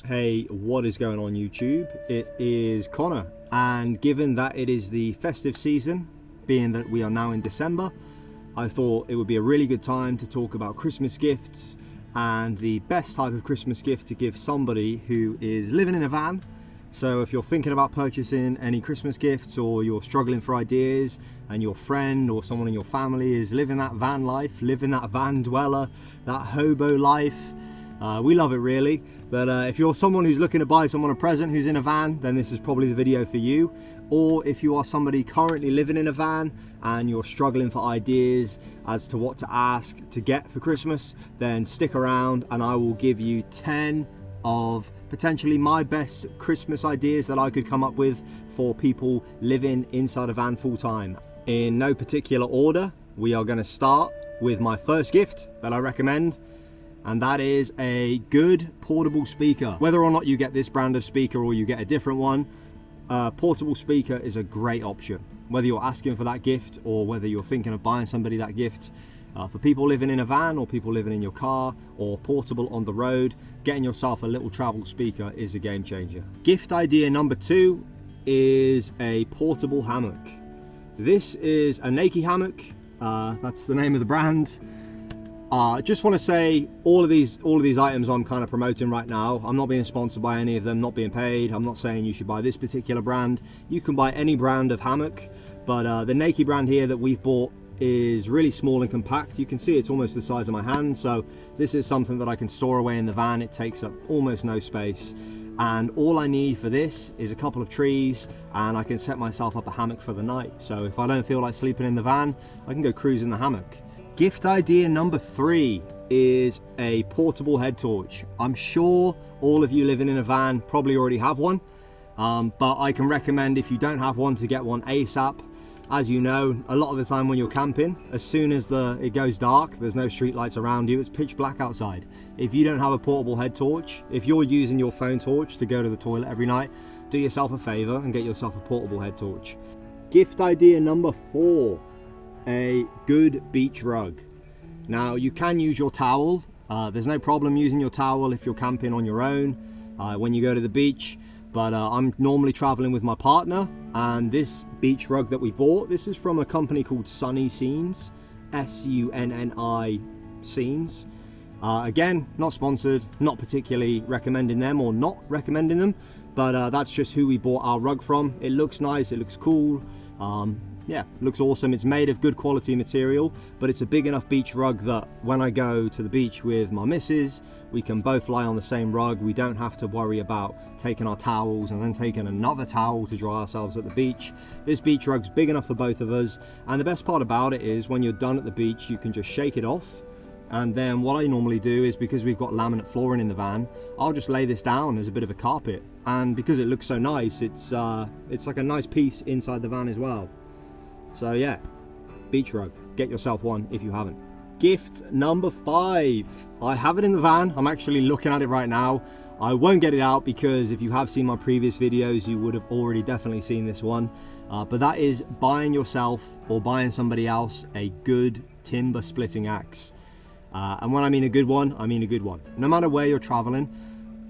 Hey, what is going on YouTube? It is Connor, and given that it is the festive season, being that we are now in December, I thought it would be a really good time to talk about Christmas gifts and the best type of Christmas gift to give somebody who is living in a van. So if you're thinking about purchasing any Christmas gifts, or you're struggling for ideas and your friend or someone in your family is living that van life, living that van dweller, that hobo life, we love it really. But if you're someone who's looking to buy someone a present who's in a van, then this is probably the video for you. Or if you are somebody currently living in a van and you're struggling for ideas as to what to ask to get for Christmas, then stick around and I will give you 10 of potentially my best Christmas ideas that I could come up with for people living inside a van full time. In no particular order, we are going to start with my first gift that I recommend, and that is a good portable speaker. Whether or not you get this brand of speaker or you get a different one, portable speaker is a great option. Whether you're asking for that gift or whether you're thinking of buying somebody that gift, for people living in a van or people living in your car or portable on the road, getting yourself a little travel speaker is a game changer. Gift idea number 2 is a portable hammock. This is a Nike hammock. That's the name of the brand. Just want to say all of these items I'm kind of promoting right now, I'm not being sponsored by any of them, not being paid. I'm not saying you should buy this particular brand. You can buy any brand of hammock, but the Nike brand here that we've bought is really small and compact. You can see it's almost the size of my hand, so this is something that I can store away in the van. It takes up almost no space, and all I need for this is a couple of trees and I can set myself up a hammock for the night. So if I don't feel like sleeping in the van, I can go cruise in the hammock. Gift idea number 3 is a portable head torch. I'm sure all of you living in a van probably already have one, but I can recommend, if you don't have one, to get one ASAP. As you know, a lot of the time when you're camping, as soon as it goes dark, there's no street lights around you, it's pitch black outside. If you don't have a portable head torch, if you're using your phone torch to go to the toilet every night, do yourself a favor and get yourself a portable head torch. Gift idea number 4, a good beach rug. Now, you can use your towel. There's no problem using your towel if you're camping on your own when you go to the beach. But I'm normally traveling with my partner, and this beach rug that we bought, this is from a company called Sunny Scenes, S-U-N-N-I Scenes. Again, not sponsored, not particularly recommending them or not recommending them, but that's just who we bought our rug from. It looks nice, it looks cool. Yeah, looks awesome. It's made of good quality material, but it's a big enough beach rug that when I go to the beach with my missus, we can both lie on the same rug. We don't have to worry about taking our towels and then taking another towel to dry ourselves at the beach. This beach rug's big enough for both of us, and the best part about it is when you're done at the beach, you can just shake it off. And then what I normally do is, because we've got laminate flooring in the van, I'll just lay this down as a bit of a carpet, and because it looks so nice, it's like a nice piece inside the van as well. So yeah, beach rug, get yourself one if you haven't. Gift number 5, I have it in the van. I'm actually looking at it right now. I won't get it out because if you have seen my previous videos, you would have already definitely seen this one. But that is buying yourself or buying somebody else a good timber splitting axe. And when I mean a good one, I mean a good one. No matter where you're traveling,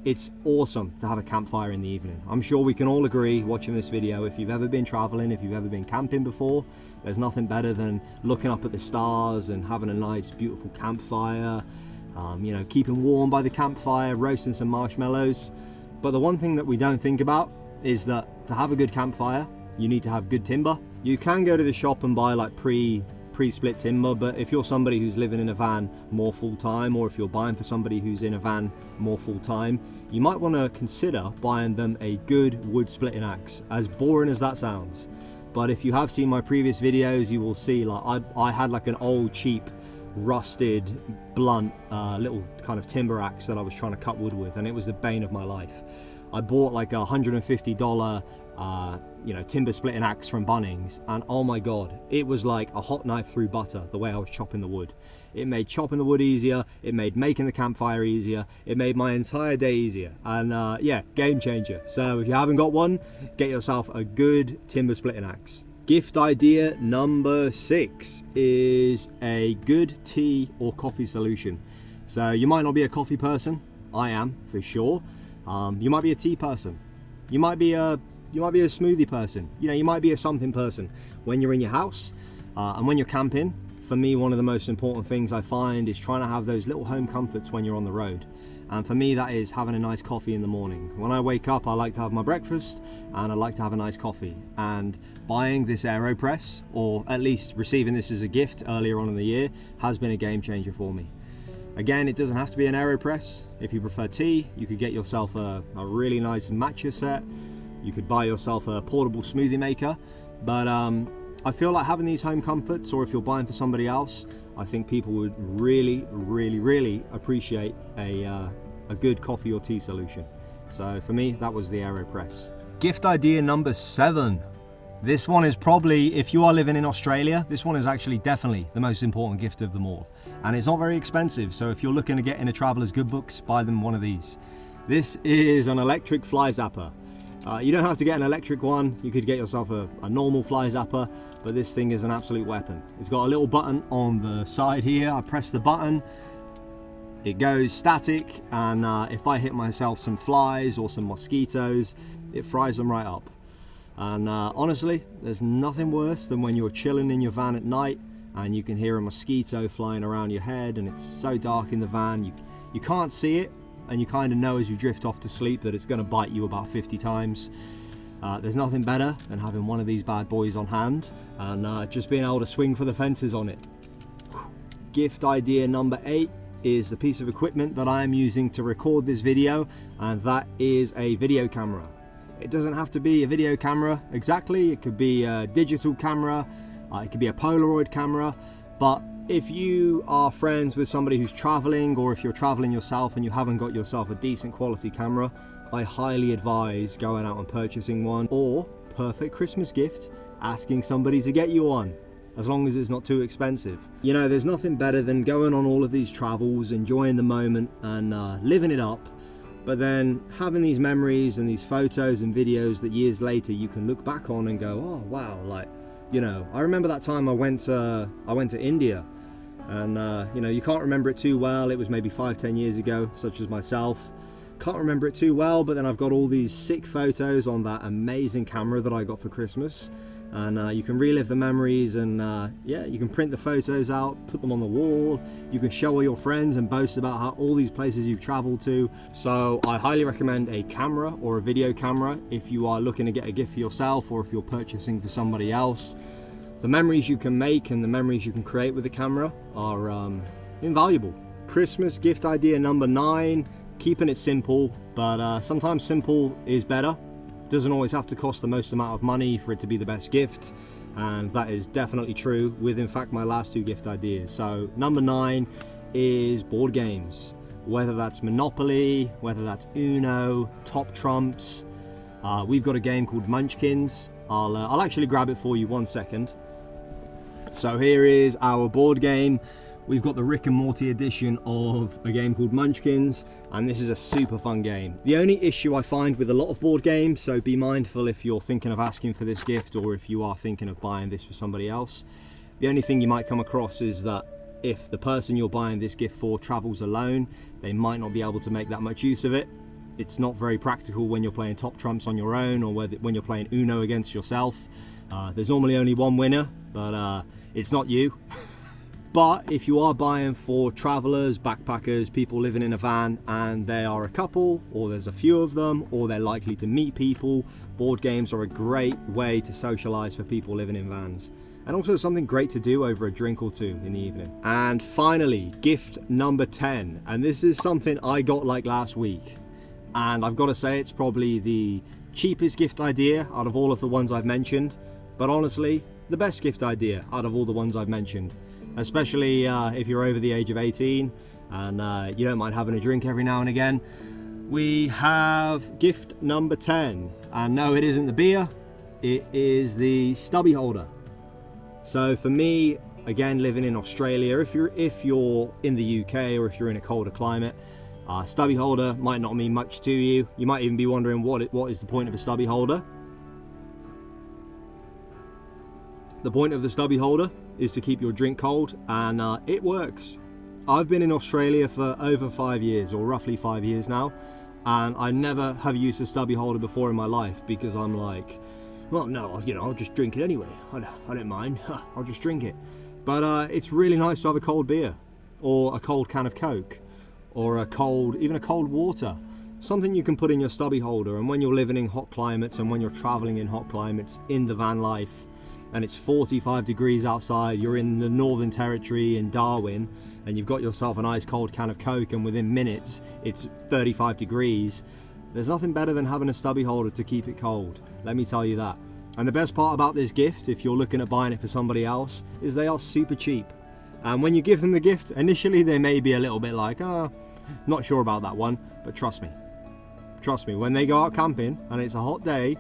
it's awesome to have a campfire in the evening. I'm sure we can all agree watching this video, if you've ever been traveling, if you've ever been camping before, there's nothing better than looking up at the stars and having a nice beautiful campfire, you know, keeping warm by the campfire, roasting some marshmallows. But the one thing that we don't think about is that to have a good campfire, you need to have good timber. You can go to the shop and buy like pre-split timber, but if you're somebody who's living in a van more full-time, or if you're buying for somebody who's in a van more full-time, you might want to consider buying them a good wood splitting axe, as boring as that sounds. But if you have seen my previous videos, you will see like I had like an old cheap rusted blunt little kind of timber axe that I was trying to cut wood with, and it was the bane of my life. I bought like a $150 you know, timber splitting axe from Bunnings, and oh my god, it was like a hot knife through butter the way I was chopping the wood. It made chopping the wood easier, it made making the campfire easier, it made my entire day easier, and yeah, game changer. So if you haven't got one, get yourself a good timber splitting axe. Gift idea number 6 is a good tea or coffee solution. So you might not be a coffee person, I am for sure. You might be a tea person. You might be a smoothie person. You know, you might be a something person when you're in your house and when you're camping. For me, one of the most important things I find is trying to have those little home comforts when you're on the road. And for me, that is having a nice coffee in the morning. When I wake up, I like to have my breakfast and I like to have a nice coffee. And buying this AeroPress, or at least receiving this as a gift earlier on in the year, has been a game changer for me. Again, it doesn't have to be an AeroPress. If you prefer tea, you could get yourself a really nice matcha set. You could buy yourself a portable smoothie maker. But I feel like having these home comforts, or if you're buying for somebody else, I think people would really, really, really appreciate a good coffee or tea solution. So for me, that was the AeroPress. Gift idea number 7. This one is probably, if you are living in Australia, this one is actually definitely the most important gift of them all. And it's not very expensive, so if you're looking to get into Traveller's Good Books, buy them one of these. This is an electric fly zapper. You don't have to get an electric one. You could get yourself a normal fly zapper, but this thing is an absolute weapon. It's got a little button on the side here. I press the button, it goes static, and if I hit myself some flies or some mosquitoes, it fries them right up. And honestly, there's nothing worse than when you're chilling in your van at night and you can hear a mosquito flying around your head and it's so dark in the van, you can't see it, and you kind of know as you drift off to sleep that it's going to bite you about 50 times. There's nothing better than having one of these bad boys on hand and just being able to swing for the fences on it. Gift idea number 8 is the piece of equipment that I am using to record this video, and that is a video camera. It doesn't have to be a video camera exactly. It could be a digital camera, it could be a Polaroid camera, but if you are friends with somebody who's traveling, or if you're traveling yourself and you haven't got yourself a decent quality camera, I highly advise going out and purchasing one, or perfect Christmas gift, asking somebody to get you one, as long as it's not too expensive. You know, there's nothing better than going on all of these travels, enjoying the moment and living it up, but then having these memories and these photos and videos that years later you can look back on and go, oh wow, like, you know, I remember that time I went to India. And you know, you can't remember it too well. It was maybe 5-10 years ago, such as myself. Can't remember it too well, but then I've got all these sick photos on that amazing camera that I got for Christmas. And you can relive the memories, and yeah, you can print the photos out, put them on the wall. You can show all your friends and boast about how all these places you've traveled to. So I highly recommend a camera or a video camera if you are looking to get a gift for yourself, or if you're purchasing for somebody else. The memories you can make and the memories you can create with the camera are invaluable. Christmas gift idea number 9, keeping it simple, but sometimes simple is better. Doesn't always have to cost the most amount of money for it to be the best gift, and that is definitely true with, in fact, my last 2 gift ideas. So number 9 is board games, whether that's Monopoly, whether that's Uno, Top Trumps. We've got a game called Munchkins. I'll actually grab it for you, one second. So here is our board game. We've got the Rick and Morty edition of a game called Munchkins, and this is a super fun game. The only issue I find with a lot of board games, so be mindful if you're thinking of asking for this gift, or if you are thinking of buying this for somebody else. The only thing you might come across is that if the person you're buying this gift for travels alone, they might not be able to make that much use of it. It's not very practical when you're playing Top Trumps on your own, or when you're playing Uno against yourself. There's normally only one winner, but it's not you. But if you are buying for travelers, backpackers, people living in a van, and they are a couple, or there's a few of them, or they're likely to meet people, board games are a great way to socialize for people living in vans. And also something great to do over a drink or two in the evening. And finally, gift number 10. And this is something I got like last week. And I've got to say, it's probably the cheapest gift idea out of all of the ones I've mentioned. But honestly, the best gift idea out of all the ones I've mentioned. Especially if you're over the age of 18 and you don't mind having a drink every now and again. We have gift number 10. And no, it isn't the beer. It is the stubby holder. So for me, again, living in Australia, if you're in the UK, or if you're in a colder climate, stubby holder might not mean much to you. You might even be wondering what is the point of a stubby holder. The point of the stubby holder is to keep your drink cold, and it works. I've been in Australia for over 5 years, or roughly 5 years now, And I never have used a stubby holder before in my life because I'm like, well, no, I'll just drink it anyway. I don't mind. I'll just drink it. But it's really nice to have a cold beer or a cold can of Coke or even a cold water. Something you can put in your stubby holder. And when you're living in hot climates and when you're traveling in hot climates in the van life and it's 45 degrees outside, you're in the Northern Territory in Darwin and you've got yourself an ice cold can of Coke and within minutes it's 35 degrees. There's nothing better than having a stubby holder to keep it cold. Let me tell you that. And the best part about this gift, if you're looking at buying it for somebody else, is they are super cheap. And when you give them the gift, initially they may be a little bit like, not sure about that one, but trust me, when they go out camping and it's a hot day,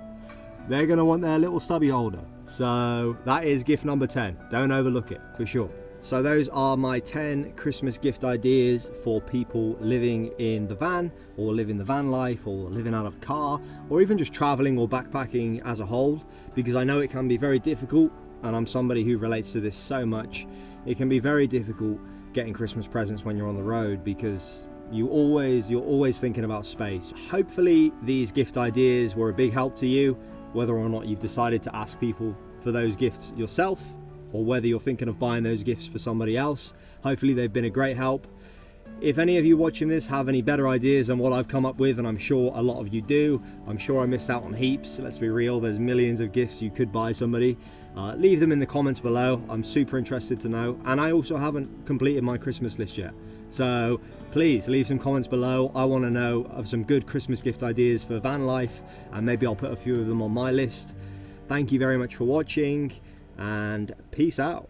they're going to want their little stubby holder. So that is gift number 10. Don't overlook it, for sure. So those are my 10 Christmas gift ideas for people living in the van or living the van life or living out of a car or even just traveling or backpacking as a whole, because I know it can be very difficult, and I'm somebody who relates to this so much. It can be very difficult getting Christmas presents when you're on the road because you're always thinking about space. Hopefully these gift ideas were a big help to you, whether or not you've decided to ask people for those gifts yourself or whether you're thinking of buying those gifts for somebody else. Hopefully they've been a great help. If any of you watching this have any better ideas than what I've come up with, and I'm sure a lot of you do, I'm sure I missed out on heaps. Let's be real, there's millions of gifts you could buy somebody. Leave them in the comments below. I'm super interested to know. And I also haven't completed my Christmas list yet. So please leave some comments below. I want to know of some good Christmas gift ideas for van life, and maybe I'll put a few of them on my list. Thank you very much for watching, and peace out.